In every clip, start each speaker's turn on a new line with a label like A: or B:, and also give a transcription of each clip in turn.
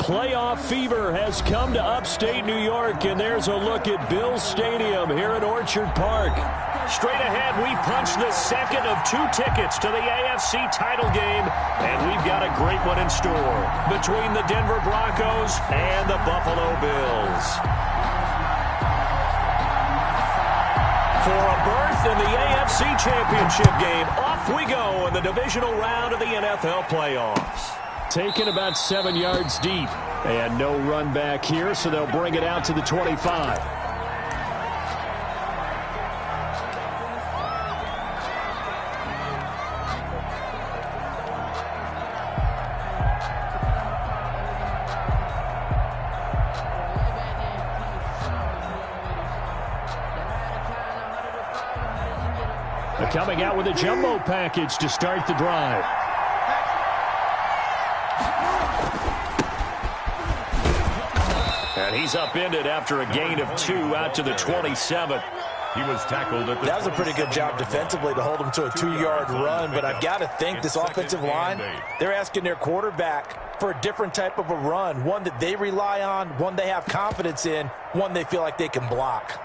A: Playoff fever has come to upstate New York, and there's a look at Bills Stadium here at Orchard Park. Straight ahead, we punch the second of 2 tickets to the AFC title game, and we've got a great one in store between the Denver Broncos and the Buffalo Bills. For a berth in the AFC Championship game, off we go in the divisional round of the NFL playoffs. Taken about 7 yards deep, and no run back here, so they'll bring it out to the 25. They're coming out with a jumbo package to start the drive. And he's upended after a gain of 2 out to the 27.
B: He was tackled at the
C: That was a pretty good job defensively to hold him to a 2-yard run, but I've got to think this offensive line, they're asking their quarterback for a different type of a run, one that they rely on, one they have confidence in, one they feel like they can block.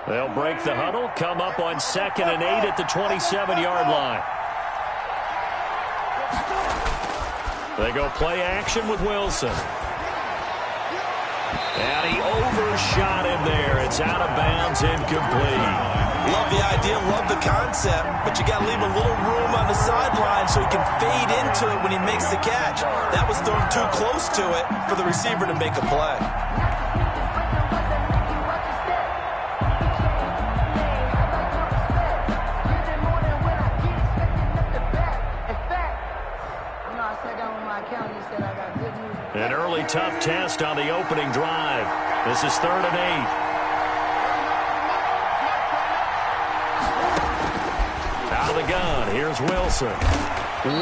A: They'll break the huddle, come up on 2nd and 8 at the 27-yard line. They go play action with Wilson. And he overshot him there. It's out of bounds, incomplete.
C: Love the idea, love the concept, but you got to leave a little room on the sideline so he can fade into it when he makes the catch. That was thrown too close to it for the receiver to make a play.
A: An early tough test on the opening drive. This is 3rd and 8. Out of the gun, here's Wilson.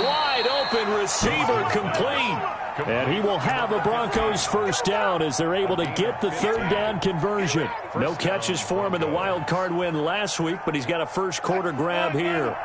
A: Wide open receiver complete. And he will have a Broncos first down as they're able to get the 3rd down conversion. No catches for him in the wild card win last week, but he's got a first quarter grab here.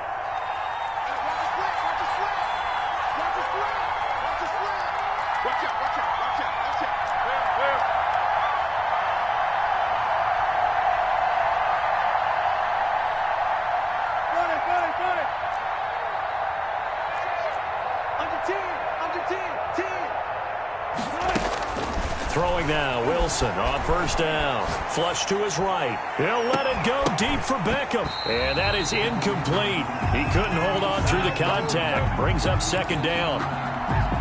A: Throwing now, Wilson on first down. Flush to his right. He'll let it go deep for Beckham. And that is incomplete. He couldn't hold on through the contact. Brings up 2nd down.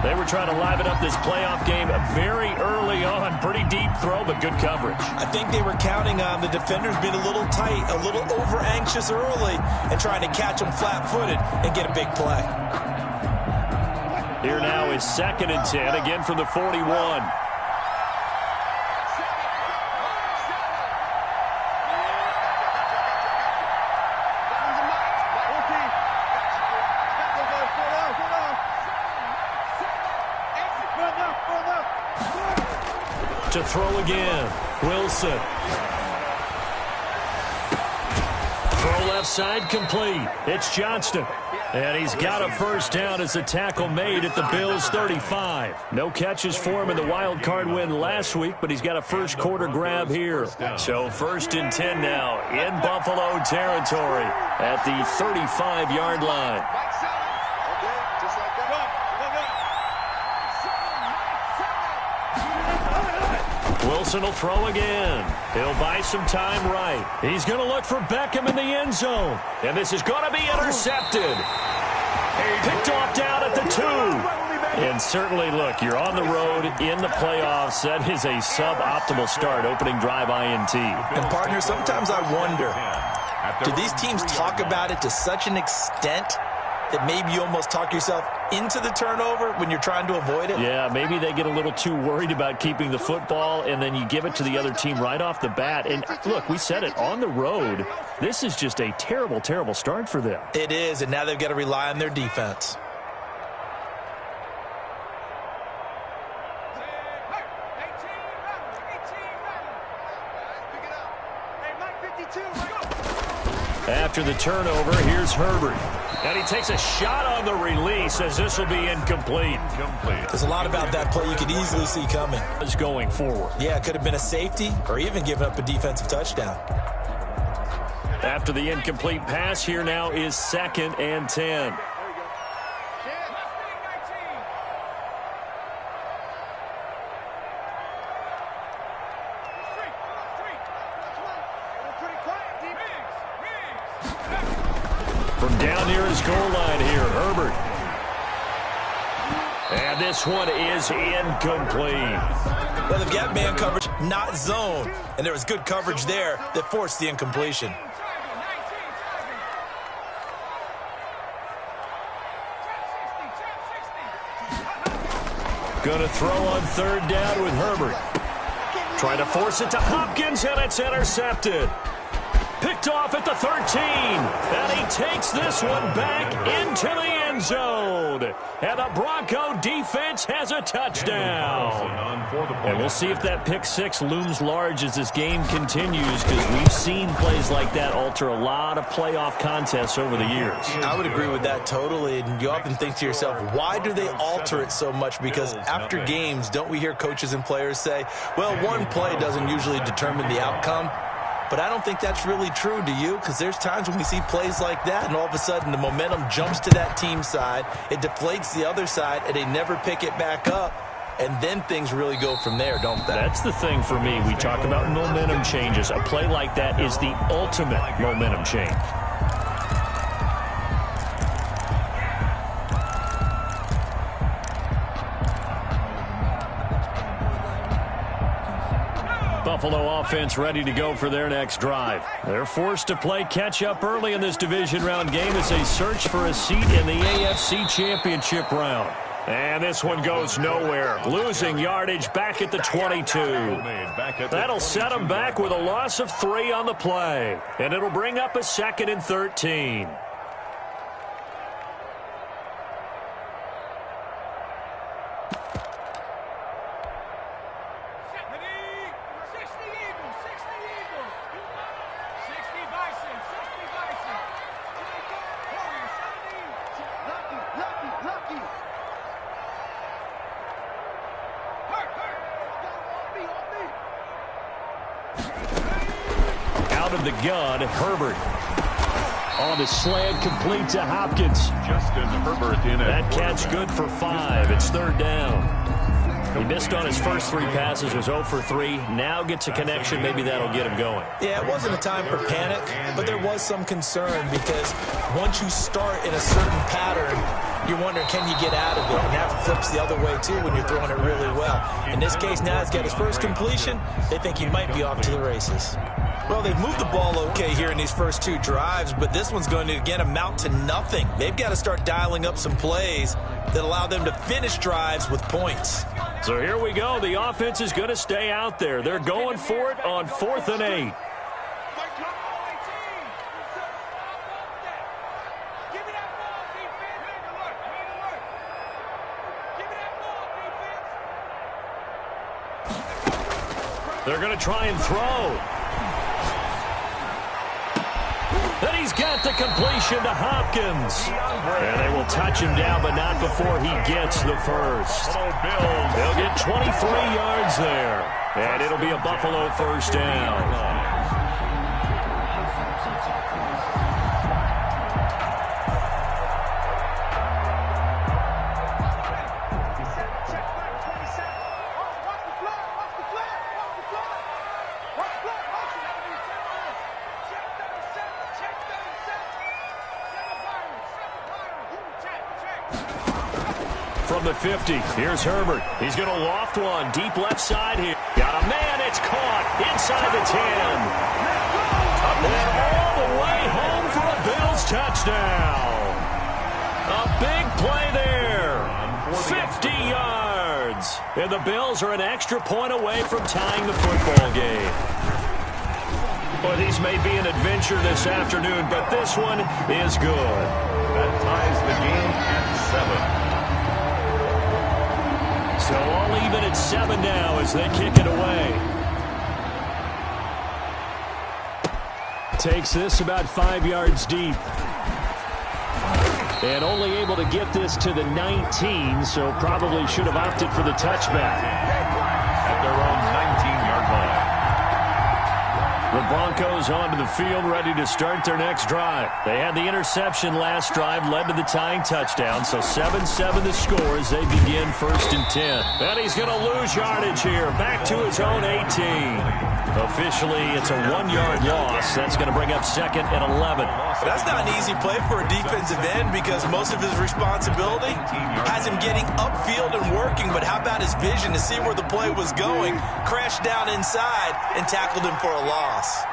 A: They were trying to liven up this playoff game very early on. Pretty deep throw, but good coverage.
C: I think they were counting on the defenders being a little tight, a little over-anxious early, and trying to catch them flat-footed and get a big play.
A: Here now is 2nd and 10, again from the 41. To throw again, Wilson. Throw left side complete. It's Johnston. And he's got a first down as the tackle made at the Bills' 35. No catches for him in the wild card win last week, but he's got a first quarter grab here. So 1st and 10 now in Buffalo territory at the 35-yard line. Wilson will throw again. He'll buy some time right. He's going to look for Beckham in the end zone. And this is going to be intercepted. Picked off down at the 2. And certainly, look, you're on the road in the playoffs. That is a suboptimal start, opening drive INT.
C: And, partner, sometimes I wonder, do these teams talk about it to such an extent that maybe you almost talk yourself into the turnover when you're trying to avoid it?
A: Yeah, maybe they get a little too worried about keeping the football, and then you give it to the other team right off the bat. And, look, we said it, on the road, this is just a terrible, terrible start for them.
C: It is, and now they've got to rely on their defense.
A: After the turnover, here's Herbert. And he takes a shot on the release as this will be incomplete.
C: There's a lot about that play you could easily see coming.
A: Going forward.
C: Yeah, it could have been a safety or even given up a defensive touchdown.
A: After the incomplete pass, here now is 2nd and 10. From down near his goal line here, Herbert. And this one is incomplete.
C: Well, they've got man coverage, not zone. And there was good coverage there that forced the incompletion.
A: Going to throw on 3rd down with Herbert. Trying to force it to Hopkins, and it's intercepted. Picked off at the 13. And he takes this one back into the end zone. And the Bronco defense has a touchdown. And we'll see if that pick 6 looms large as this game continues, because we've seen plays like that alter a lot of playoff contests over the years.
C: I would agree with that totally. And you often think to yourself, why do they alter it so much? Because after games, don't we hear coaches and players say, well, one play doesn't usually determine the outcome. But I don't think that's really true, do you? Because there's times when we see plays like that, and all of a sudden the momentum jumps to that team side. It deflates the other side, and they never pick it back up. And then things really go from there, don't they?
A: That's the thing for me. We talk about momentum changes. A play like that is the ultimate momentum change. Buffalo offense ready to go for their next drive. They're forced to play catch-up early in this division round game as they search for a seat in the AFC Championship round. And this one goes nowhere. Losing yardage back at the 22. That'll set them back with a loss of 3 on the play. And it'll bring up a 2nd and 13. Of the gun, Herbert on the slant, complete to Hopkins.
B: Justin Herbert in
A: that catch good for 5. It's 3rd down. He missed on his first 3 passes, was 0 for 3. Now gets a connection. Maybe that'll get him going.
C: Yeah, it wasn't a time for panic, but there was some concern because once you start in a certain pattern, you're wondering, can you get out of it? And that flips the other way, too, when you're throwing it really well. In this case, now he's got his first completion. They think he might be off to the races. Well, they've moved the ball okay here in these first 2 drives, but this one's going to, again, amount to nothing. They've got to start dialing up some plays that allow them to finish drives with points.
A: So here we go. The offense is going to stay out there. They're going for it on 4th and 8. They're going to try and throw. And he's got the completion to Hopkins. And they will touch him down, but not before he gets the first. They'll get 23 yards there. And it'll be a Buffalo first down. From the 50, here's Herbert. He's going to loft one deep left side here. Got a man, it's caught inside the 10. And all the way home for a Bills touchdown. A big play there. 50 yards. And the Bills are an extra point away from tying the football game. Well, these may be an adventure this afternoon, but this one is good.
B: That ties the game at 7.
A: So all even at 7 now as they kick it away. takes this about 5 yards deep. And only able to get this to the 19, so probably should have opted for the touchback.
B: At their own 19-yard line.
A: The Broncos onto the field, ready to start their next drive. They had the interception last drive, led to the tying touchdown, so 7-7 the score as they begin 1st and 10. And he's going to lose yardage here, back to his own 18. Officially, it's a 1-yard loss. That's going to bring up 2nd and 11.
C: That's not an easy play for a defensive end because most of his responsibility has him getting upfield and working, but how about his vision to see where the play was going, crashed down inside, and tackled him for a loss.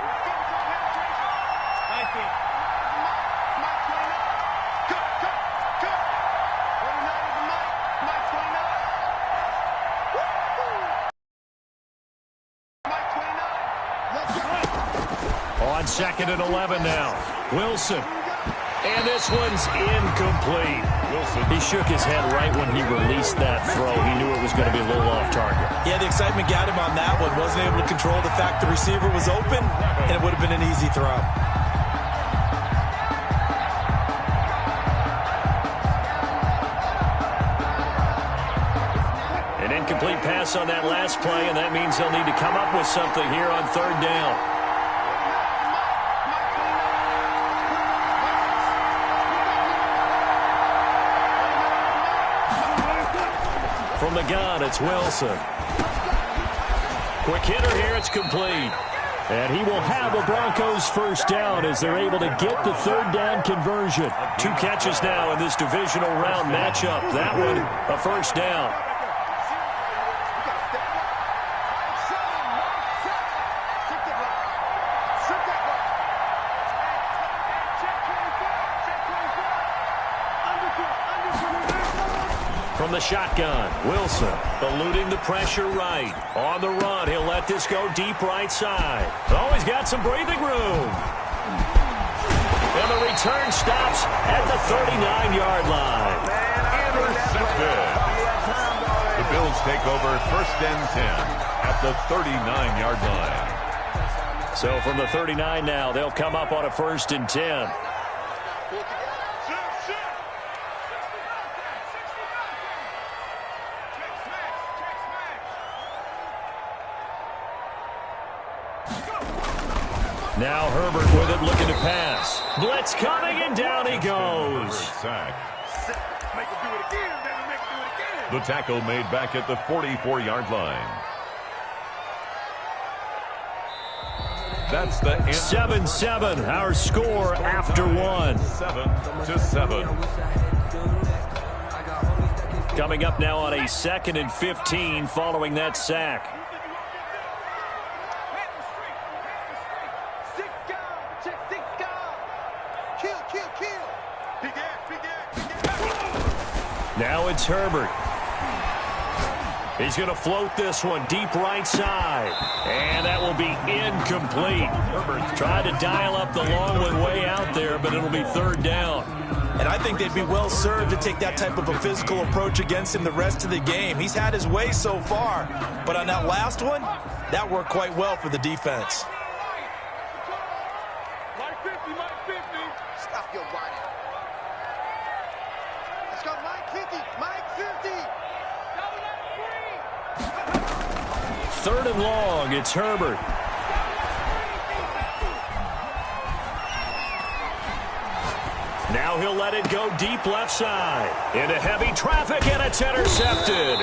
A: On 2nd and 11 now. Wilson. And this one's incomplete. Wilson. He shook his head right when he released that throw. He knew it was going to be a little off target.
C: Yeah, the excitement got him on that one. Wasn't able to control the fact the receiver was open, and it would have been an easy throw.
A: An incomplete pass on that last play, and that means they'll need to come up with something here on 3rd down. From the gun, it's Wilson. Quick hitter here, it's complete. And he will have a Broncos 1st down as they're able to get the 3rd down conversion. 2 catches now in this divisional round matchup. That one, a 1st down. From the shotgun, Wilson eluding the pressure right. On the run, he'll let this go deep right side. Oh, he's got some breathing room. And the return stops at the 39-yard line.
B: Intercepted. The Bills take over 1st and 10 at the 39-yard line.
A: So from the 39 now, they'll come up on a 1st and 10. Now Herbert with it, looking to pass. Blitz coming, and down he goes.
B: The tackle made back at the 44-yard line. That's the end.
A: 7-7, our score after 1.
B: 7-7.
A: Coming up now on a 2nd and 15 following that sack. Now it's Herbert. He's going to float this one deep right side. And that will be incomplete. Herbert tried to dial up the long one way out there, but it'll be 3rd down.
C: And I think they'd be well served to take that type of a physical approach against him the rest of the game. He's had his way so far, but on that last one, that worked quite well for the defense.
D: Mike 50, Mike 50. Stop your body. Let's go, Mike 50, Mike 50.
A: 3rd and long, it's Herbert. Now he'll let it go deep left side. Into heavy traffic, and it's intercepted.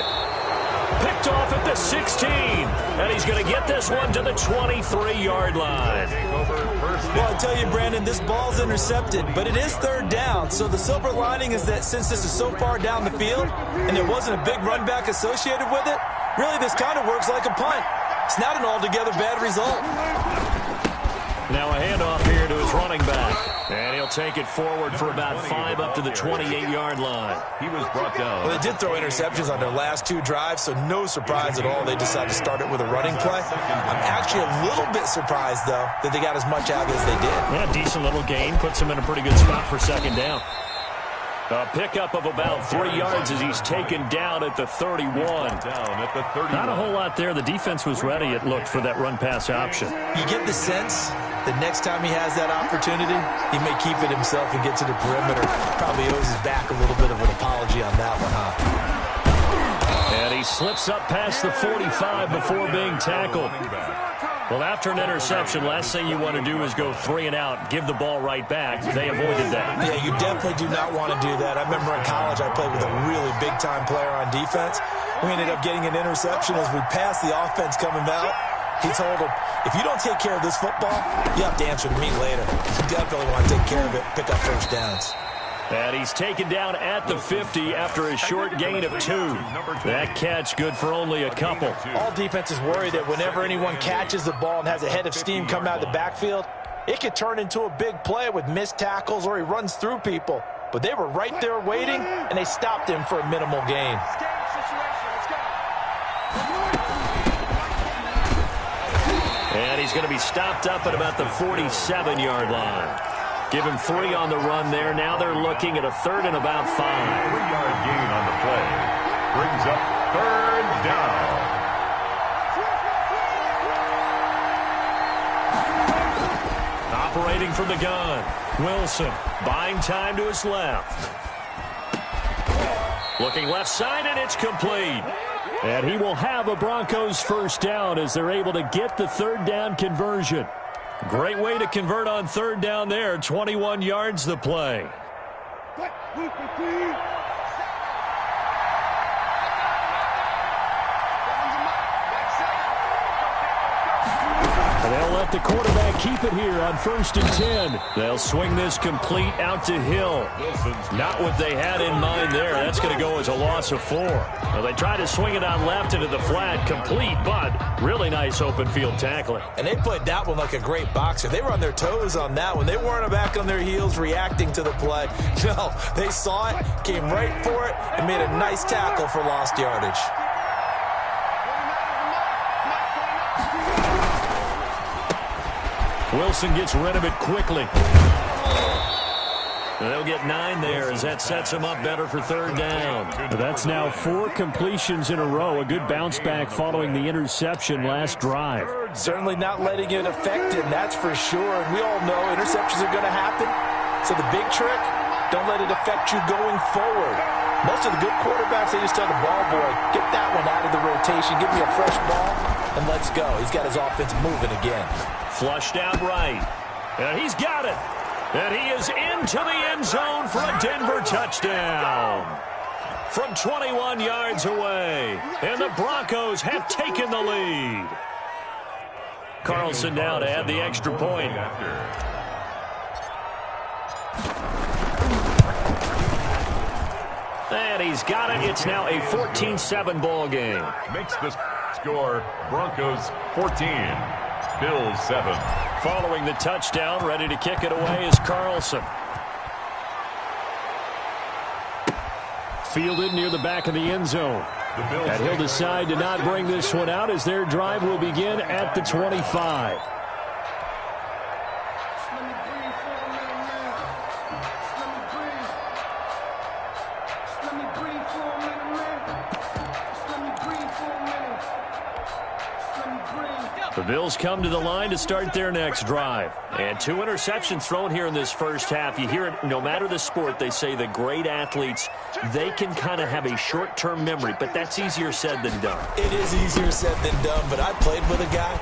A: Picked off at the 16. And he's going to get this one to the 23-yard line.
C: Well, I tell you, Brandon, this ball's intercepted, but it is 3rd down. So the silver lining is that since this is so far down the field and there wasn't a big run back associated with it, really this kind of works like a punt. It's not an altogether bad result.
A: Now a handoff here to his running back. And he'll take it forward for about 5 up to the 28-yard line.
B: He was brought down.
C: Well, they did throw interceptions on their last 2 drives, so no surprise at all they decided to start it with a running play. I'm actually a little bit surprised, though, that they got as much out as they did.
A: Yeah, decent little gain. Puts him in a pretty good spot for 2nd down. A pickup of about 3 yards as he's taken down at the 31.
B: Not
A: a whole lot there. The defense was ready, it looked, for that run-pass option.
C: You get the sense the next time he has that opportunity, he may keep it himself and get to the perimeter. Probably owes his back a little bit of an apology on that one, huh?
A: And he slips up past the 45 before being tackled. Well, after an interception, last thing you want to do is go 3 and out, give the ball right back. They avoided that.
C: Yeah, you definitely do not want to do that. I remember in college I played with a really big-time player on defense. We ended up getting an interception as we passed the offense coming out. He told him, if you don't take care of this football, you have to answer to me later. You definitely want to take care of it, pick up first downs.
A: And he's taken down at the 50 after a short gain of 2. That catch good for only a couple.
C: All defenses worry that whenever anyone catches the ball and has a head of steam coming out of the backfield, it could turn into a big play with missed tackles or he runs through people. But they were right there waiting, and they stopped him for a minimal gain.
A: And he's going to be stopped up at about the 47-yard line. Give him 3 on the run there. Now they're looking at a 3rd and about 5.
B: 3-yard gain on the play. Brings up 3rd down.
A: Operating from the gun. Wilson buying time to his left. Looking left side, and it's complete. And he will have a Broncos first down as they're able to get the 3rd down conversion. Great way to convert on 3rd down there. 21 yards the play. And they'll let the quarterback keep it here on 1st and 10. They'll swing this complete out to Hill. Not what they had in mind there. That's going to go as a loss of 4. Well, they try to swing it on left into the flat, complete, but really nice open field tackling.
C: And they played that one like a great boxer. They were on their toes on that one. They weren't back on their heels reacting to the play. No, they saw it, came right for it, and made a nice tackle for lost yardage.
A: Wilson gets rid of it quickly. They'll get 9 there as that sets him up better for 3rd down. That's now 4 completions in a row. A good bounce back following the interception last drive.
C: Certainly not letting it affect him, that's for sure. And we all know interceptions are going to happen. So the big trick, don't let it affect you going forward. Most of the good quarterbacks, they just tell the ball boy, get that one out of the rotation, give me a fresh ball, and let's go. He's got his offense moving again.
A: Flushed out right. And he's got it. And he is into the end zone for a Denver touchdown. From 21 yards away. And the Broncos have taken the lead. Carlson now to add the extra point. And he's got it. It's now a 14-7 ball game.
B: Makes the score Broncos 14. Bills 7.
A: Following the touchdown, ready to kick it away is Carlson. Fielded near the back of the end zone. And he'll decide to not bring this one out as their drive will begin at the 25. The Bills come to the line to start their next drive. And 2 interceptions thrown here in this first half. You hear it, no matter the sport, they say the great athletes, they can kind of have a short-term memory, but that's easier said than done.
C: It is easier said than done, but I played with a guy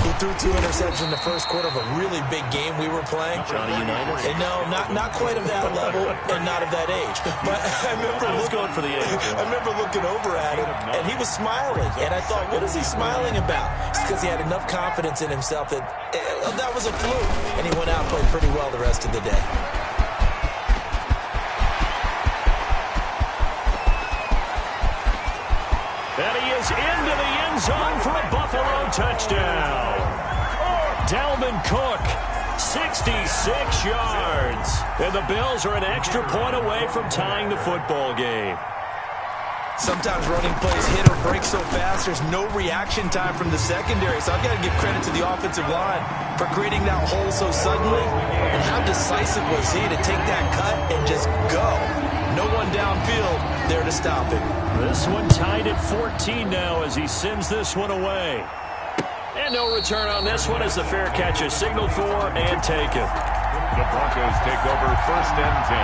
C: who threw 2 interceptions in the first quarter of a really big game we were playing.
A: Johnny Unitas?
C: And no, not quite of that level and not of that age. But I remember
A: going for the age.
C: I remember looking over at him, and he was smiling. And I thought, what is he smiling about? It's because he had enough confidence in himself that that was a fluke. And he went out and played pretty well the rest of the day.
A: And he is into the end zone for a Buffalo touchdown. Dalvin Cook, 66 yards. And the Bills are an extra point away from tying the football game.
C: Sometimes running plays hit or break so fast, there's no reaction time from the secondary. So I've got to give credit to the offensive line for creating that hole so suddenly. And how decisive was he to take that cut and just go? No one downfield there to stop it.
A: This one tied at 14 now as he sends this one away. And no return on this one as the fair catch is signaled for and taken.
B: The Broncos take over 1st and 10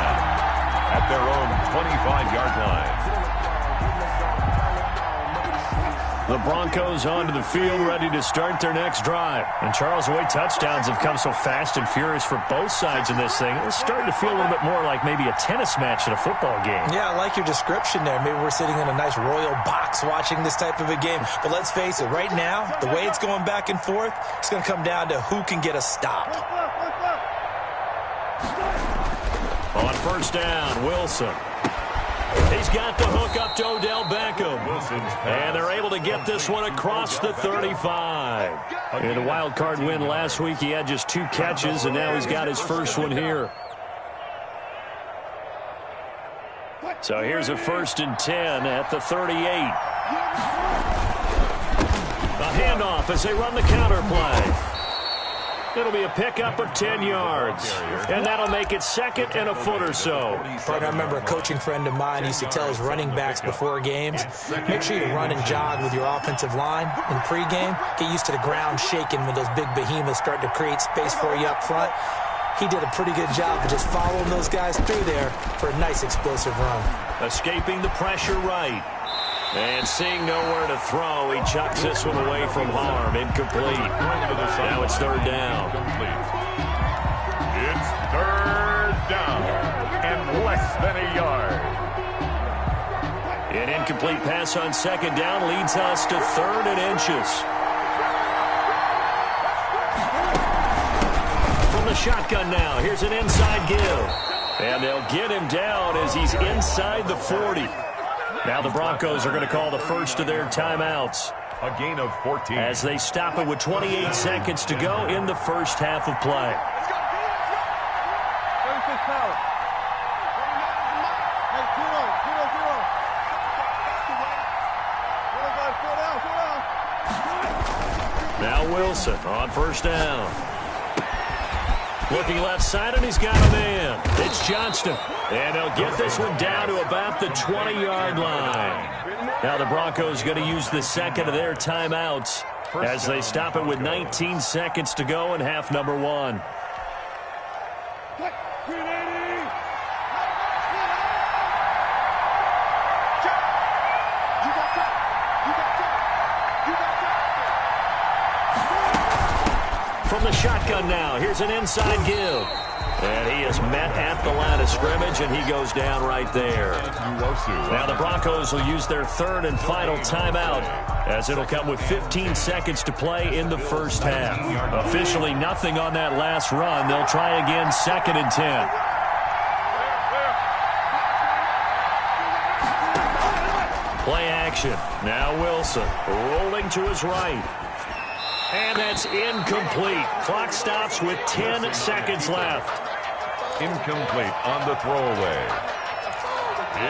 B: at their own 25-yard line.
A: The Broncos onto the field, ready to start their next drive. And Charles, the way touchdowns have come so fast and furious for both sides in this thing, it's starting to feel a little bit more like maybe a tennis match at a football game.
C: Yeah, I like your description there. Maybe we're sitting in a nice royal box watching this type of a game. But let's face it, right now, the way it's going back and forth, it's going to come down to who can get a stop.
A: On 1st down, Wilson. He's got the hook up to Odell Beckham. And they're able to get this one across the 35. In a wild card win last week, he had just 2 catches, and now he's got his first one here. So here's a 1st and 10 at the 38. A handoff as they run the counter play. It'll be a pickup of 10 yards. And that'll make it 2nd and a foot or so.
C: Partner, I remember a coaching friend of mine used to tell his running backs before games, make sure you run and jog with your offensive line in pregame. Get used to the ground shaking when those big behemoths start to create space for you up front. He did a pretty good job of just following those guys through there for a nice explosive run.
A: Escaping the pressure right. And seeing nowhere to throw, he chucks this one away from harm. Incomplete. Now it's 3rd down.
B: It's 3rd down and less than a yard.
A: An incomplete pass on 2nd down leads us to 3rd and inches. From the shotgun now, here's an inside give. And they'll get him down as he's inside the 40. Now the Broncos are going to call the first of their timeouts.
B: A gain of 14.
A: As they stop it with 28 seconds to go in the first half of play. Now Wilson on 1st down. Looking left side, and he's got a man. It's Johnston. And they'll get this one down to about the 20-yard line. Now the Broncos going to use the 2nd of their timeouts as they stop it with 19 seconds to go in half number 1. From the shotgun now, here's an inside give. And he is met at the line of scrimmage, and he goes down right there. Now the Broncos will use their 3rd and final timeout, as it'll come with 15 seconds to play in the first half. Officially nothing on that last run. They'll try again 2nd and 10. Play action. Now Wilson rolling to his right. And that's incomplete. Clock stops with 10 seconds left.
B: Incomplete on the throwaway.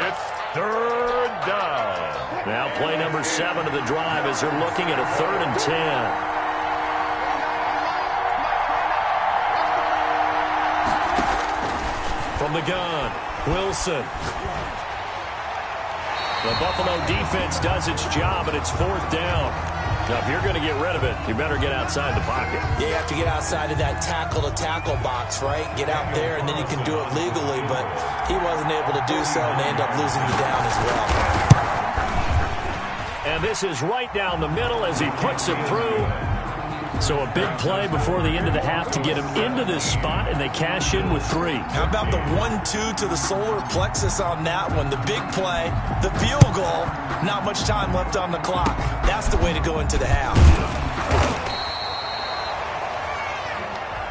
B: It's 3rd down.
A: Now play number 7 of the drive as they're looking at a 3rd and 10. From the gun, Wilson. The Buffalo defense does its job, and it's 4th down. Now, if you're going to get rid of it, you better get outside the pocket.
C: Yeah, you have to get outside of that tackle-to-tackle box, right? Get out there, and then you can do it legally. But he wasn't able to do so, and they end up losing the down as well.
A: And this is right down the middle as he puts it through. So a big play before the end of the half to get him into this spot, and they cash in with 3.
C: How about the 1-2 to the solar plexus on that one? The big play, the field goal, not much time left on the clock. That's the way to go into the half.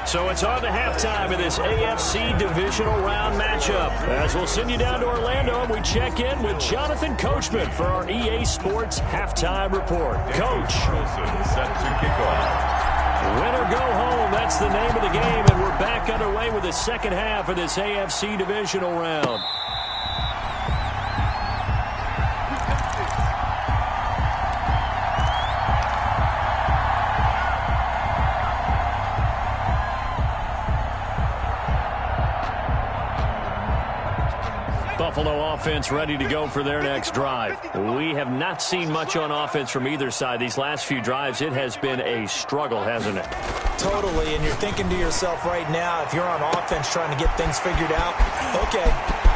A: So it's on to halftime of this AFC divisional round matchup. As we'll send you down to Orlando, and we check in with Jonathan Coachman for our EA Sports Halftime Report. Coach.
B: Set to kick off.
A: Win or go home, that's the name of the game, and we're back underway with the second half of this AFC divisional round. Buffalo offense ready to go for their next drive. We have not seen much on offense from either side. These last few drives, it has been a struggle, hasn't it?
C: Totally, and you're thinking to yourself right now, if you're on offense trying to get things figured out, okay.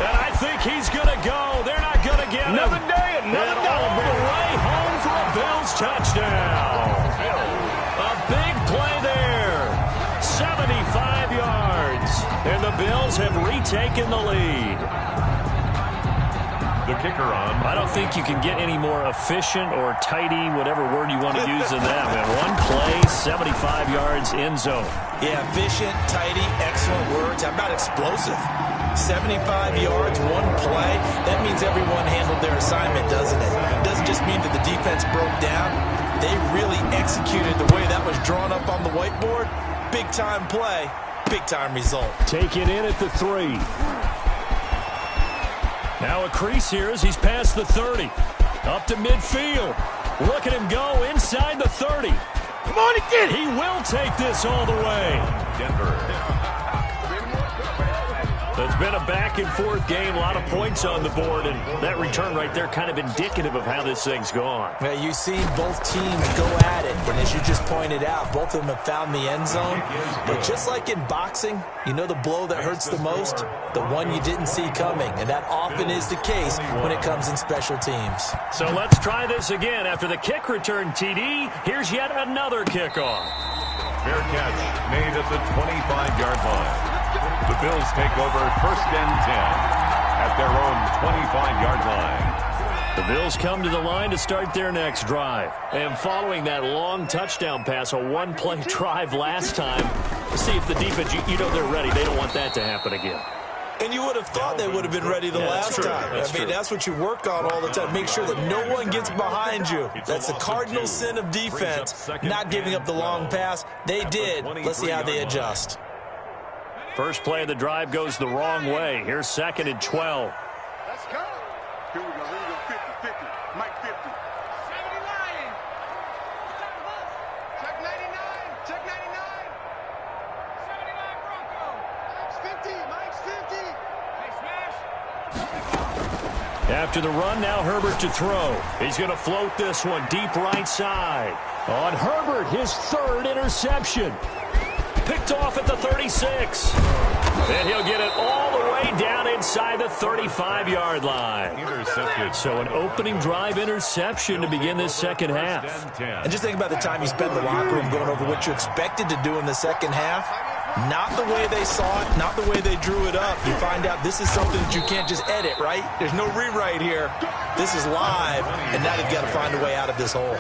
A: And I think he's going to go. They're not going to get
D: Another
A: him.
D: day, another day.
A: All the way home for a Bills touchdown. A big play there. 75 yards. And the Bills have retaken the lead.
B: The kicker on.
A: I don't think you can get any more efficient or tidy, whatever word you want to use in that, man. One play, 75 yards, end zone.
C: Yeah, efficient, tidy, excellent words. How about explosive? 75 yards, one play. That means everyone handled their assignment, doesn't it? It doesn't just mean that the defense broke down. They really executed the way that was drawn up on the whiteboard. Big-time play, big-time result.
A: Take it in at the 3. Now a crease here as he's past the 30. Up to midfield. Look at him go inside the 30.
D: Come on again.
A: He will take this all the way.
B: Denver.
A: It's been a back-and-forth game, a lot of points on the board, and that return right there kind of indicative of how this thing's gone.
C: Well, you've seen both teams go at it, and as you just pointed out, both of them have found the end zone. But just like in boxing, you know the blow that hurts the most? The one you didn't see coming, and that often is the case when it comes in special teams.
A: So let's try this again. After the kick return, TD, here's yet another kickoff.
B: Fair catch made at the 25-yard line. The Bills take over 1st and 10 at their own 25-yard line.
A: The Bills come to the line to start their next drive. And following that long touchdown pass, a one-play drive last time, let's see if the defense, you know they're ready. They don't want that to happen again.
C: And you would have thought they would have been ready the last time. That's what you work on all the time. Make sure that no one gets behind you. That's the cardinal sin of defense, not giving up the long pass. They did. Let's see how they adjust.
A: First play of the drive goes the wrong way. Here's 2nd and 12.
D: Let's go. Here we go. 50, 50. Mike 50. 70 Lion. Check 99. Check 99. 79 Bronco. Mike's 50. Mike's 50. Hey, smash.
A: After the run, now Herbert to throw. He's going to float this one deep right side. On Herbert, his 3rd interception. Picked off at the 36. And he'll get it all the way down inside the 35-yard line.
B: Intercepted.
A: So an opening drive interception to begin this second half.
C: And just think about the time you spent in the locker room going over what you expected to do in the second half. Not the way they saw it, not the way they drew it up. You find out this is something that you can't just edit, right? There's no rewrite here. This is live, and now they've got to find a way out of this hole.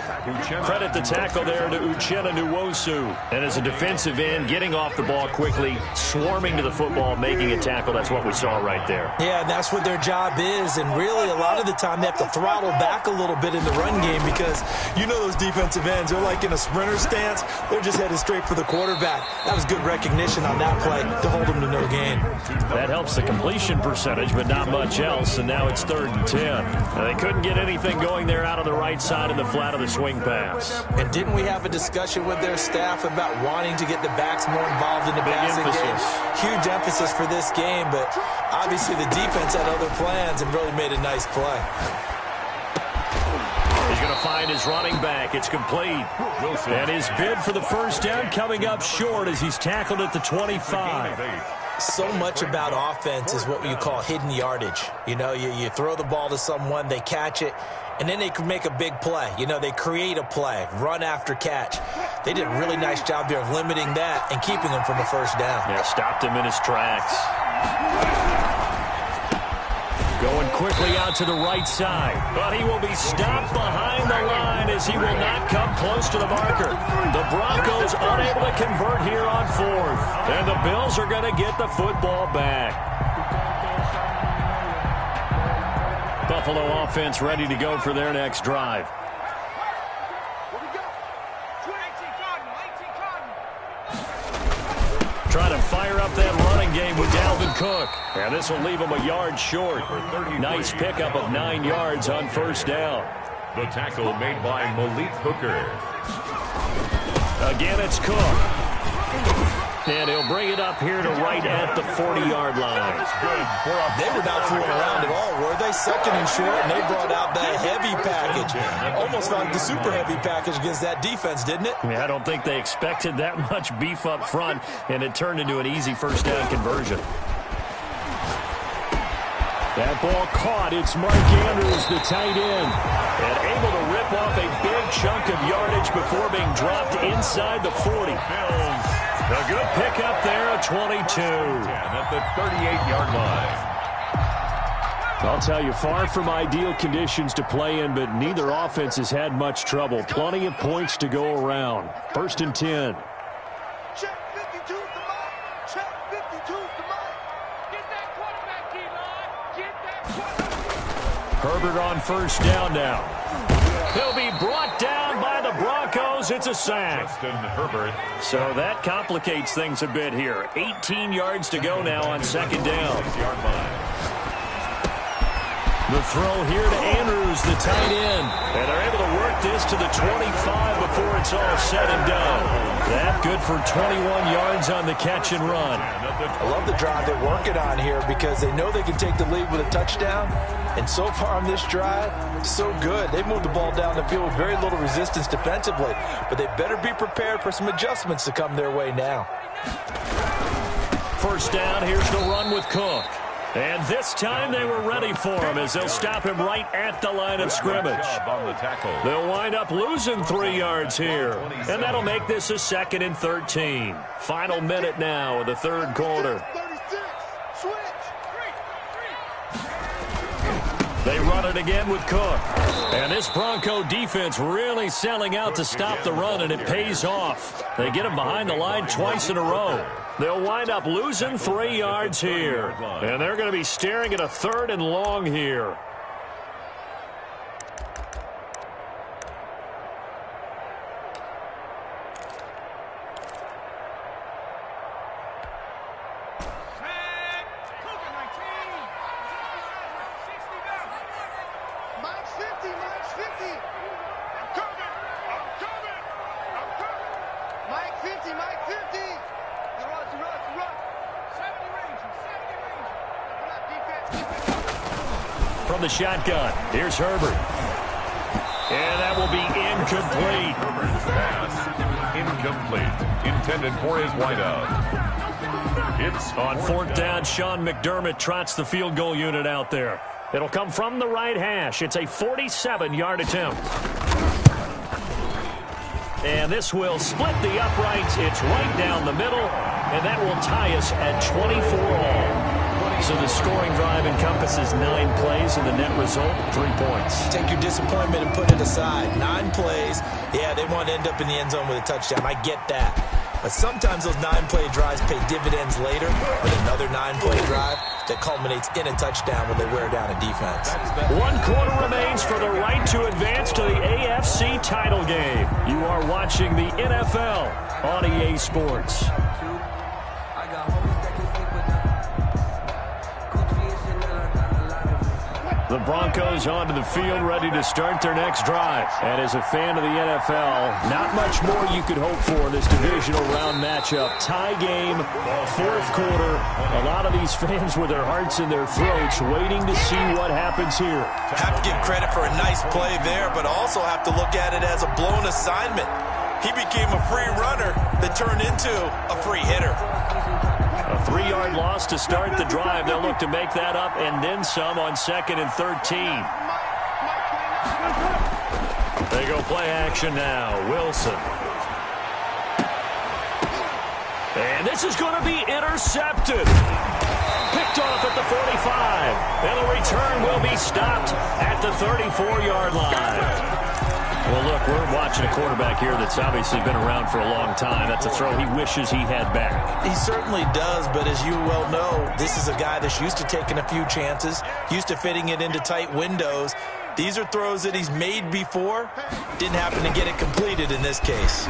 A: Credit the tackle there to Uchenna Nwosu. And as a defensive end, getting off the ball quickly, swarming to the football, making a tackle. That's what we saw right there.
C: Yeah, and that's what their job is. And really, a lot of the time, they have to throttle back a little bit in the run game because you know those defensive ends, they're like in a sprinter stance. They're just headed straight for the quarterback. That was good recognition on that play to hold them to no gain.
A: That helps the completion percentage, but not much else. And now it's 3rd and 10. They couldn't get anything going there out on the right side in the flat of the swing pass.
C: And didn't we have a discussion with their staff about wanting to get the backs more involved in the passing game? Huge emphasis for this game, but obviously the defense had other plans and really made a nice play.
A: He's going to find his running back. It's complete. And his bid for the first down coming up short as he's tackled at the 25.
C: So much about offense is what you call hidden yardage. You know, you throw the ball to someone, they catch it, and then they can make a big play. You know, they create a play, run after catch. They did a really nice job there of limiting that and keeping him from the first down.
A: Yeah, stopped him in his tracks. Going quickly out to the right side. But he will be stopped behind the line as he will not come close to the marker. The Broncos unable to convert here on 4th. And the Bills are going to get the football back. Buffalo offense ready to go for their next drive. Trying to fire up that running game with Dalvin Cook. And this will leave him a yard short. Nice pickup of 9 yards on first down.
B: The tackle made by Malik Hooker.
A: Again, it's Cook. And he'll bring it up here to right at the 40-yard line.
C: They were not fooling around at all, were they? Second and short, and they brought out that heavy package. Almost like the super heavy package against that defense, didn't it?
A: Yeah, I don't think they expected that much beef up front, and it turned into an easy first down conversion. That ball caught. It's Mark Andrews, the tight end, and able to rip off a big chunk of yardage before being dropped inside the 40. A good pickup there at 22.
B: At the 38-yard line.
A: I'll tell you, far from ideal conditions to play in, but neither offense has had much trouble. Plenty of points to go around. 1st and 10.
D: Check 52's the mark. Check 52's the mark. Get that quarterback, Eli. Get that quarterback.
A: Herbert on first down now. He'll be brought down by the Broncos. It's a sack.
B: Justin Herbert.
A: So that complicates things a bit here. 18 yards to go now on 2nd down.
B: 6-yard line.
A: The throw here to Andrews, the tight end. And they're able to work this to the 25 before it's all said and done. That good for 21 yards on the catch and run.
C: I love the drive they're working on here because they know they can take the lead with a touchdown. And so far on this drive, so good. They moved the ball down the field with very little resistance defensively. But they better be prepared for some adjustments to come their way now.
A: First down, here's the run with Cook. And this time they were ready for him as they'll stop him right at the line of scrimmage. They'll wind up losing 3 yards here. And that'll make this a 2nd and 13. Final minute now of the 3rd quarter.
D: 36. Switch.
A: They run it again with Cook. And this Bronco defense really selling out to stop the run, and it pays off. They get him behind the line twice in a row. They'll wind up losing 3 yards here. And they're going to be staring at a 3rd and long here.
D: Mike's 50. Mike's 50. I'm coming. I'm coming. I'm coming. Mike 50. Mike 50. Run. 70 range. 70 range. Come on, defense.
A: From the shotgun, here's Herbert. And that will be incomplete.
B: Herbert's pass. Incomplete. Intended for his wideout. It's
A: On 4th down, Sean McDermott trots the field goal unit out there. It'll come from the right hash. It's a 47-yard attempt. And this will split the uprights. It's right down the middle, and that will tie us at 24 all. So the scoring drive encompasses 9 plays, and the net result, 3 points.
C: Take your disappointment and put it aside. 9 plays. Yeah, they want to end up in the end zone with a touchdown. I get that. But sometimes those 9-play drives pay dividends later with another 9-play drive that culminates in a touchdown when they wear down a defense.
A: 1 quarter remains for the right to advance to the AFC title game. You are watching the NFL on EA Sports. The Broncos onto the field, ready to start their next drive. And as a fan of the NFL, not much more you could hope for in this divisional round matchup. Tie game, 4th quarter. A lot of these fans with their hearts in their throats waiting to see what happens here.
C: Have to give credit for a nice play there, but also have to look at it as a blown assignment. He became a free runner that turned into a free hitter.
A: A 3-yard loss to start the drive. They'll look to make that up and then some on 2nd and 13. They go play action now. Wilson. And this is going to be intercepted. Picked off at the 45. And the return will be stopped at the 34-yard line. Well, look, we're watching a quarterback here that's obviously been around for a long time. That's a throw he wishes he had back.
C: He certainly does, but as you well know, this is a guy that's used to taking a few chances, used to fitting it into tight windows. These are throws that he's made before. Didn't happen to get it completed in this case.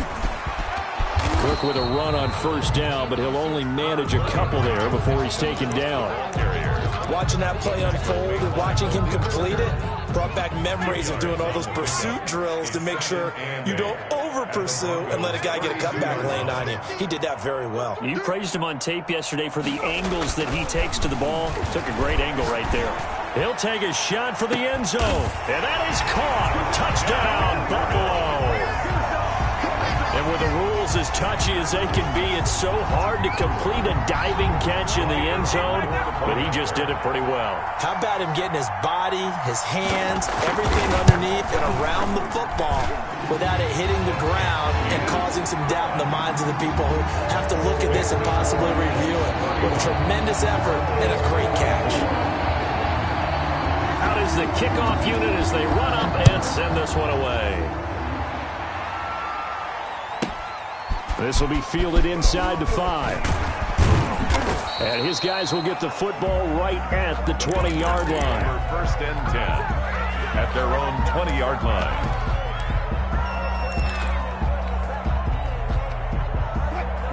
A: Cook with a run on 1st down, but he'll only manage a couple there before he's taken down.
C: Watching that play unfold and watching him complete it brought back memories of doing all those pursuit drills to make sure you don't over-pursue and let a guy get a cutback lane on you. He did that very well.
A: You praised him on tape yesterday for the angles that he takes to the ball. Took a great angle right there. He'll take a shot for the end zone, and that is caught. Touchdown, Buffalo. And with the rules as touchy as they can be, it's so hard to complete a diving catch in the end zone, but he just did it pretty well.
C: How about him getting his body, his hands, everything underneath and around the football without it hitting the ground and causing some doubt in the minds of the people who have to look at this and possibly review it. What a tremendous effort and a great catch.
A: Out is the kickoff unit as they run up and send this one away. This will be fielded inside the 5. And his guys will get the football right at the 20-yard line.
B: First and 10 at their own 20-yard line.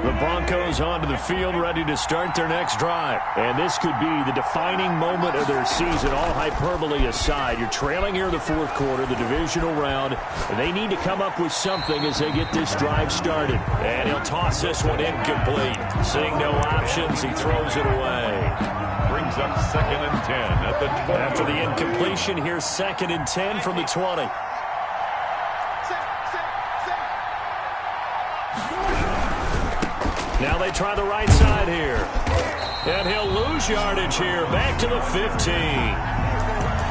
A: The Broncos onto the field, ready to start their next drive. And this could be the defining moment of their season, all hyperbole aside. You're trailing here in the fourth quarter, the divisional round. And they need to come up with something as they get this drive started. And he'll toss this one incomplete. Seeing no options, he throws it away.
B: Brings up 2nd and 10 at the 20.
A: After the incompletion, here's 2nd and 10 from the 20. Now they try the right side here. And he'll lose yardage here. Back to the 15.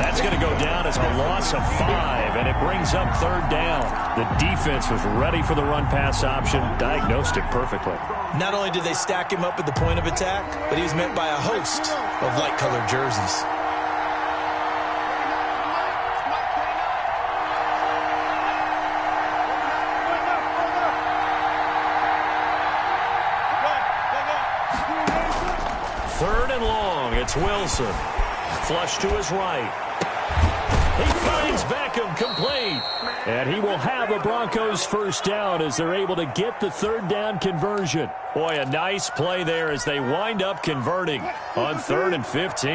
A: That's going to go down as a loss of 5, and it brings up 3rd down. The defense was ready for the run-pass option, diagnosed it perfectly.
C: Not only did they stack him up at the point of attack, but he was met by a host of light-colored jerseys. It's Wilson. Flush to his right. He finds Beckham complete. And he will have a Broncos first down as they're able to get the 3rd down conversion. Boy, a nice play there as they wind up converting on 3rd and 15.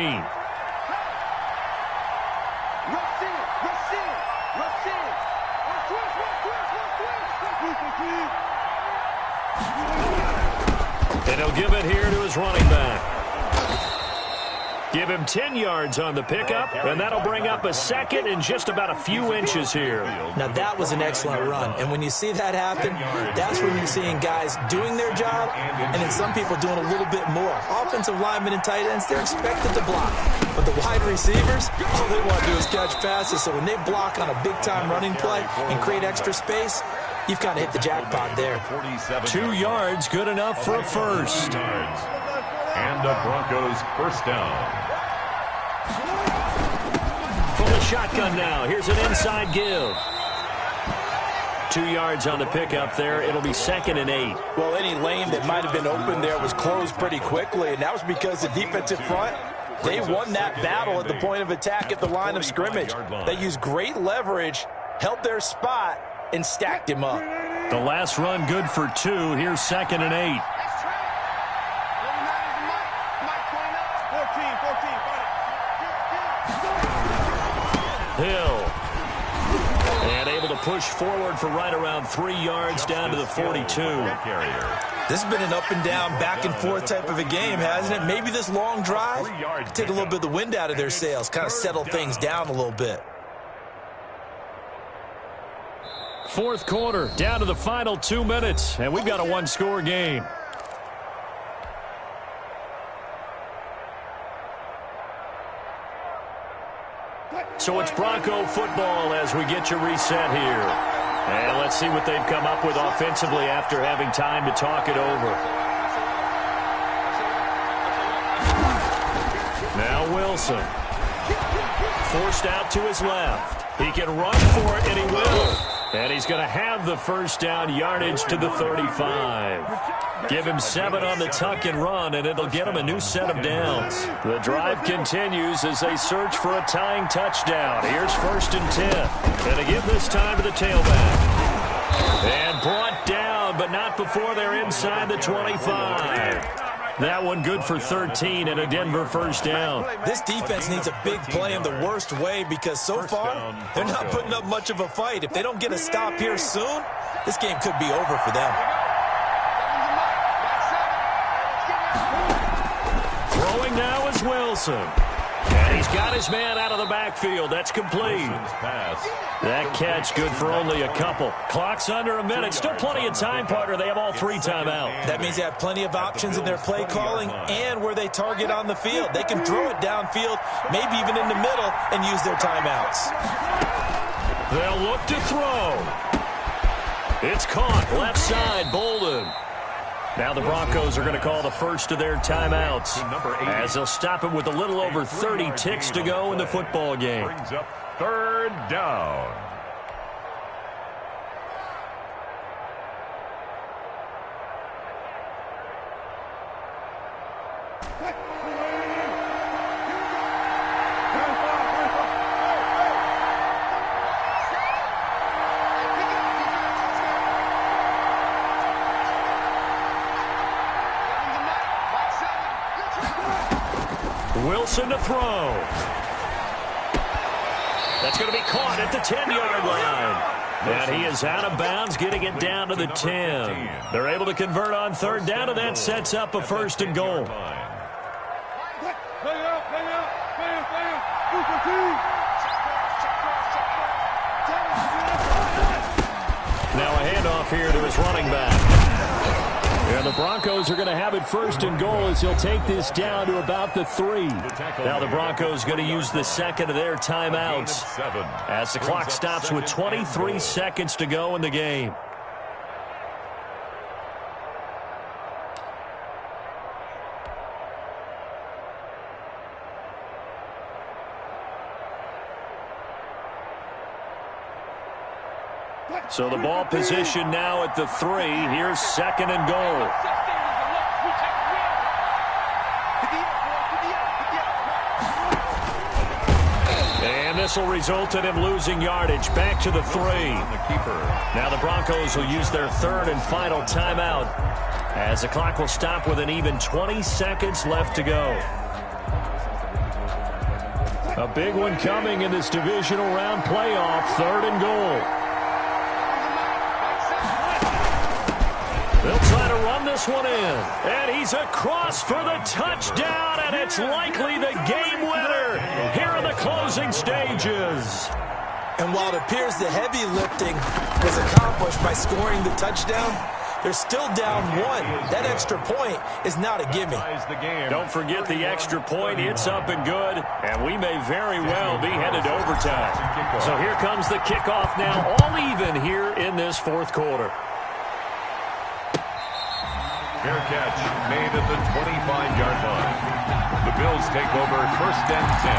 C: And he'll give it here to his running back. Give him 10 yards on the pickup, and that'll bring up a 2nd and just about a few inches here. Now, that was an excellent run, and when you see that happen, that's when you're seeing guys doing their job, and then some people doing a little bit more. Offensive linemen and tight ends, they're expected to block, but the wide receivers, all they want to do is catch passes, so when they block on a big-time running play and create extra space, you've kind of hit the jackpot there. 2 yards, good enough for a first.
B: And the Broncos first down.
A: From the shotgun now, here's an inside give. 2 yards on the pickup there. It'll be 2nd and 8.
C: Well, any lane that might have been open there was closed pretty quickly, and that was because the defensive front, they won that battle at the point of attack at the line of scrimmage. They used great leverage, held their spot, and stacked him up.
A: The last run good for 2. Here's 2nd and 8. Hill. And able to push forward for right around 3 yards down to the 42.
C: This has been an up and down, back and forth type of a game, hasn't it? Maybe this long drive take a little bit of the wind out of their sails, kind of settle things down a little bit.
A: Fourth quarter, down to the final 2 minutes, and we've got a one-score game. So it's Bronco football as we get you reset here. And let's see what they've come up with offensively after having time to talk it over. Now Wilson. Forced out to his left. He can run for it, and he will. And he's going to have the first down, yardage to the 35. Give him 7 on the tuck and run, and it'll get him a new set of downs. The drive continues as they search for a tying touchdown. Here's 1st and 10. And again this time to the tailback. And brought down, but not before they're inside the 25. That one good for 13 and a Denver first down.
C: This defense needs a big play in the worst way because so far, they're not putting up much of a fight. If they don't get a stop here soon, this game could be over for them.
A: Throwing now is Wilson. And he's got his man out of the backfield. That's complete. That catch good for only a couple. Clock's under a minute. Still plenty of time, partner. They have all 3 timeouts.
C: That means they have plenty of options in their play calling and where they target on the field. They can throw it downfield, maybe even in the middle, and use their timeouts.
A: They'll look to throw. It's caught. Left side, Bolden. Now the Broncos are going to call the first of their timeouts as they'll stop it with a little over 30 ticks to go in the football game.
B: Brings up 3rd down.
A: Wilson to throw. That's going to be caught at the 10-yard line. And he is out of bounds, getting it down to the 10. They're able to convert on 3rd down, and that sets up a 1st and goal. Now a handoff here to his running back. And the Broncos are going to have it 1st and goal as he'll take this down to about the 3. Now the Broncos going to use the 2nd of their timeouts as the clock stops with 23 seconds to go in the game. So the ball position now at the 3. Here's 2nd and goal. And this will result in him losing yardage. Back to the 3. Now the Broncos will use their 3rd and final timeout as the clock will stop with an even 20 seconds left to go. A big one coming in this divisional round playoff. 3rd and goal. They'll try to run this one in. And he's across for the touchdown, and it's likely the game winner here in the closing stages.
C: And while it appears the heavy lifting was accomplished by scoring the touchdown, they're still down 1. That extra point is not a gimme.
A: Don't forget the extra point. It's up and good, and we may very well be headed to overtime. So here comes the kickoff now, all even here in this 4th quarter.
B: Fair catch made at the 25-yard line. The Bills take over 1st and 10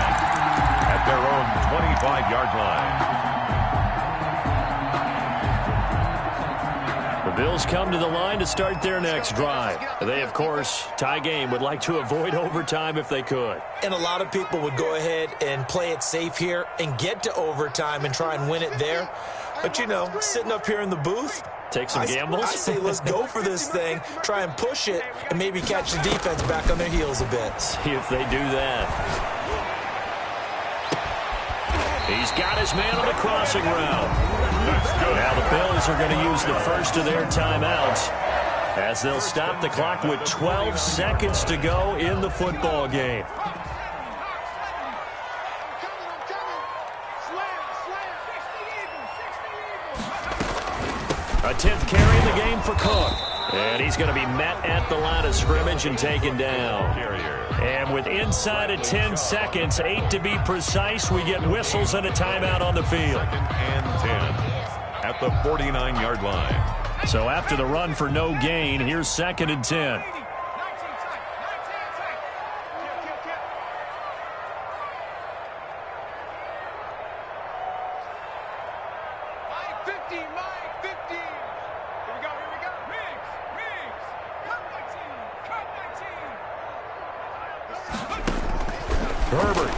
B: at their own 25-yard line.
A: The Bills come to the line to start their next drive. They, of course, tie game, would like to avoid overtime if they could.
C: And a lot of people would go ahead and play it safe here and get to overtime and try and win it there. But, you know, sitting up here in the booth,
A: take some gambles.
C: I say let's go for this thing, try and push it, and maybe catch the defense back on their heels a bit.
A: See if they do that. He's got his man on the crossing route. Now the Bills are going to use the 1st of their timeouts as they'll stop the clock with 12 seconds to go in the football game. A 10th carry in the game for Cook. And he's going to be met at the line of scrimmage and taken down. And with inside of 10 seconds, 8 to be precise, we get whistles and a timeout on the field.
B: 2nd and 10 at the 49-yard line.
A: So after the run for no gain, here's 2nd and 10. Herbert.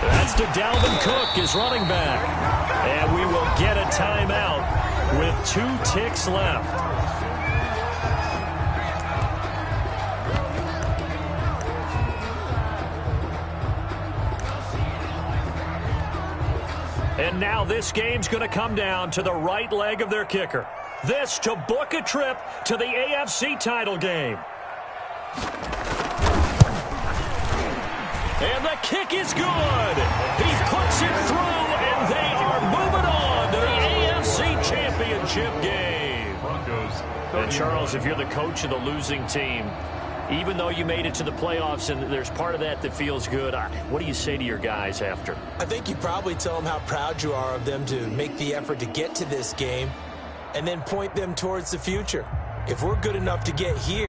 A: That's to Dalvin Cook, his running back. And we will get a timeout with 2 ticks left. And now this game's going to come down to the right leg of their kicker. This to book a trip to the AFC title game. And the kick is good. He puts it through, and they are moving on to the AFC Championship game. And Charles, if you're the coach of the losing team, even though you made it to the playoffs and there's part of that feels good, what do you say to your guys after?
C: I think you probably tell them how proud you are of them to make the effort to get to this game and then point them towards the future. If we're good enough to get here,